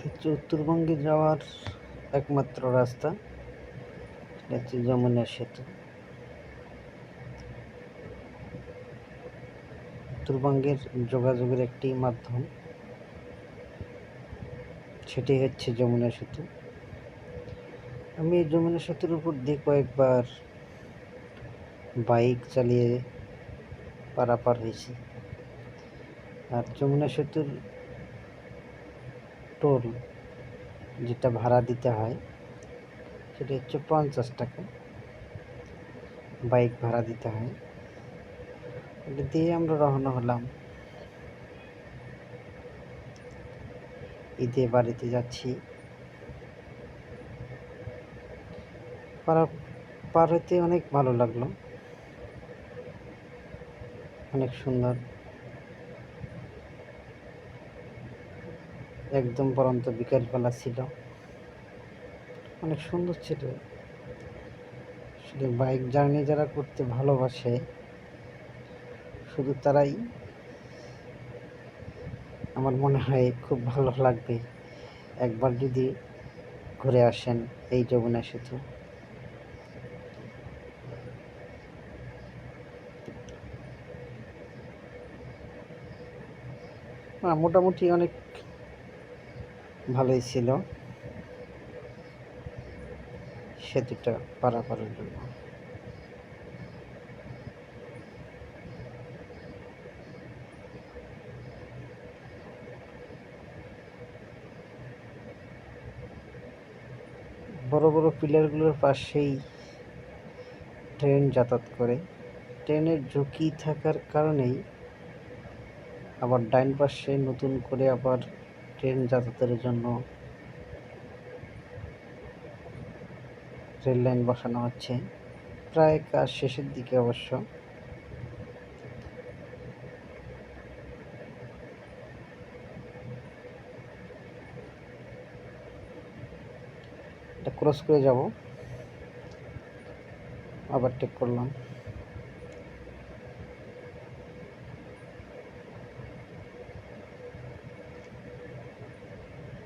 হচ্ছে উত্তরবঙ্গে যাওয়ার একমাত্র রাস্তা, সেটা হচ্ছে যমুনা সেতু। উত্তরবঙ্গের যোগাযোগের একটি মাধ্যম, সেটি হচ্ছে যমুনা সেতু। আমি এই যমুনা সেতুর উপর দিয়ে কয়েকবার বাইক চালিয়ে পারাপার হয়েছি। আর যমুনা সেতুর টোল যেটা ভাড়া দিতে হয় সেটা হচ্ছে 50 টাকা, বাইক ভাড়া দিতে হয়। এটা দিয়ে আমরা রওনা হলাম। ঈদে বাড়িতে যাচ্ছি। পার হতে অনেক ভালো লাগলো, অনেক সুন্দর, একদম পরন্ত বিকেলবেলা ছিল, অনেক সুন্দর ছিল। আসলে বাইক জার্নি যারা করতে ভালোবাসে শুধু তারাই, আমার মনে হয় খুব ভালো লাগবে একবার যদি ঘুরে আসেন এই যমুনা সেতু। মোটামুটি অনেক ভালোই ছিল সেতুটা পারাপারের জন্য। বড় বড় পিলারগুলোর পাশেই ট্রেন যাতায়াত করে। ট্রেনের ঝুঁকি থাকার কারণেই আবার ডাইন পাশে নতুন করে আবার ট্রেন যাতায়াতের জন্য রেল লাইন বসানো হচ্ছে, প্রায় কাজ শেষের দিকে অবশ্য। এটা ক্রস করে যাব, আবার টেক করলাম।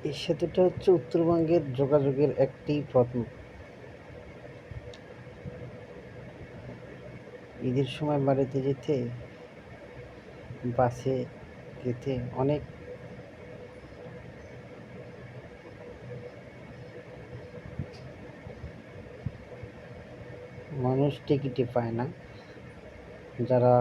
এই সেতুটা হচ্ছে উত্তরবঙ্গের যোগাযোগের একটি প্রথম। ঈদের সময় বাড়িতে যেতে, বাসে যেতে অনেক মানুষ টিকিটই পায় না। যারা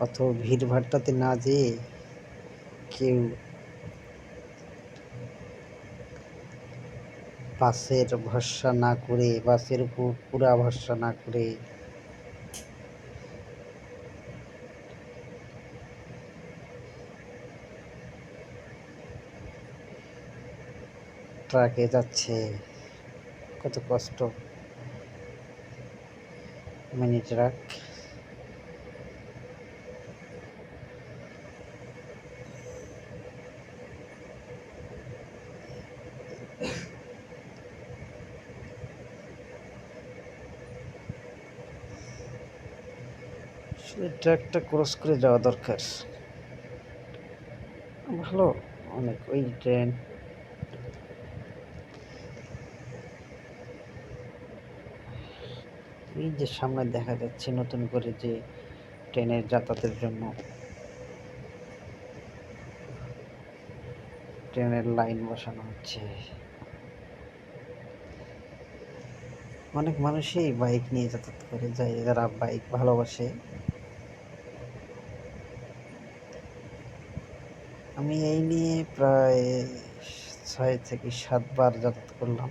অত ভিড় ভাট্টাতে না যেয়ে কেউ বাসের ভরসা না করে, বাসের উপর পুরা ভরসা না করে ট্রাকে যাচ্ছে, কত কষ্ট। Mini truck. ট্রাকটা ক্রস করে যাওয়া দরকার। ভালো, অনেক। ওই ট্রেন, এই যে সামনে দেখা যাচ্ছে নতুন করে যে ট্রেনের যাতায়াতের জন্য ট্রেনের লাইন বসানো হচ্ছে। অনেক মানুষই বাইক নিয়ে যাতায়াত করে যায়, যারা বাইক ভালোবাসে। আমি এই নিয়ে প্রায় 6 থেকে 7 বার যাতায়াত করলাম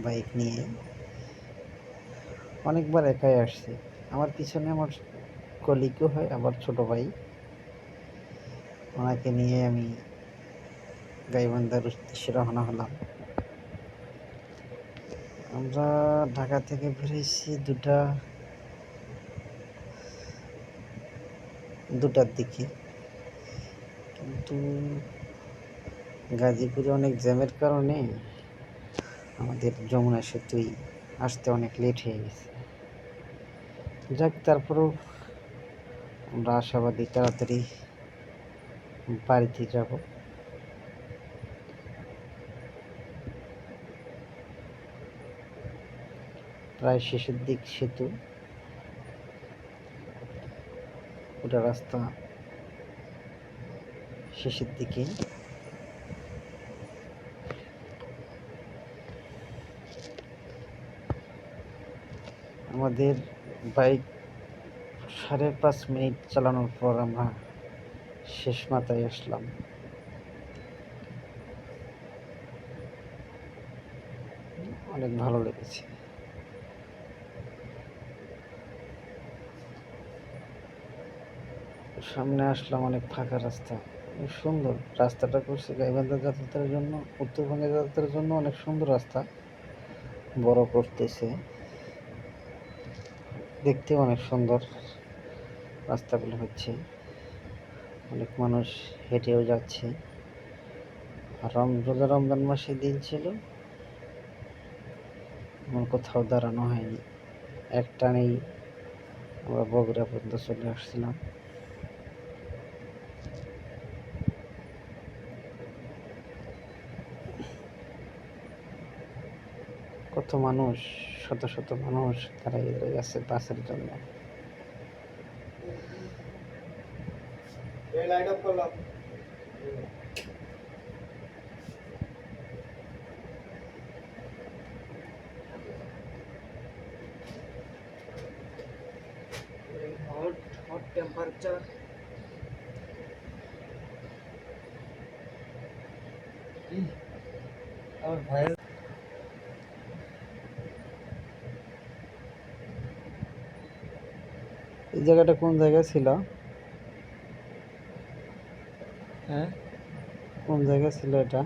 বাইক নিয়ে। অনেকবার একাই আসছি। আমার পিছনে আমার কলিগও হয়, আবার ছোট ভাই, ওনাকে নিয়ে আমি গাইবান্ধার উদ্দেশ্যে রওনা হলাম। আমরা ঢাকা থেকে বেরিয়েছি দুটার দিকে, কিন্তু গাজীপুরে অনেক জ্যামের কারণে আমাদের যমুনা সেতুই আসতে অনেক লেট হয়ে গেছে। যাক, তারপরেও আমরা আশাবাদী তাড়াতাড়ি বাড়িতে যাব। প্রায় শেষের দিক সেতু, পুরো রাস্তা শেষের দিকে। আমাদের বাইক 5.5 মিনিট চালানোর পর আমরা শেষ মাথায় আসলাম। অনেক ভালো লেগেছে। সামনে আসলাম, অনেক ফাঁকা রাস্তা, অনেক সুন্দর রাস্তাটা করছে গাইবান্ধা যাতায়াতের জন্য, উত্তরবঙ্গে যাতায়াতের জন্য অনেক সুন্দর রাস্তা বড় করতেছে। দেখতেও অনেক সুন্দর রাস্তাগুলো হচ্ছে, অনেক মানুষ হেঁটেও যাচ্ছে। আর রোজা রমজান মাসে দিন ছিল, আমার কোথাও দাঁড়ানো হয়নি, একটানেই আমরা বগুড়া পর্যন্ত চলে আসছিলাম। কত মানুষ, শত শত মানুষ দাঁড়িয়ে দাঁড়িয়ে আছে বাসের জন্য। hot temperature और भाई এই জায়গাটা কোন জায়গা ছিল? हैं কোন জায়গা ছিল এটা?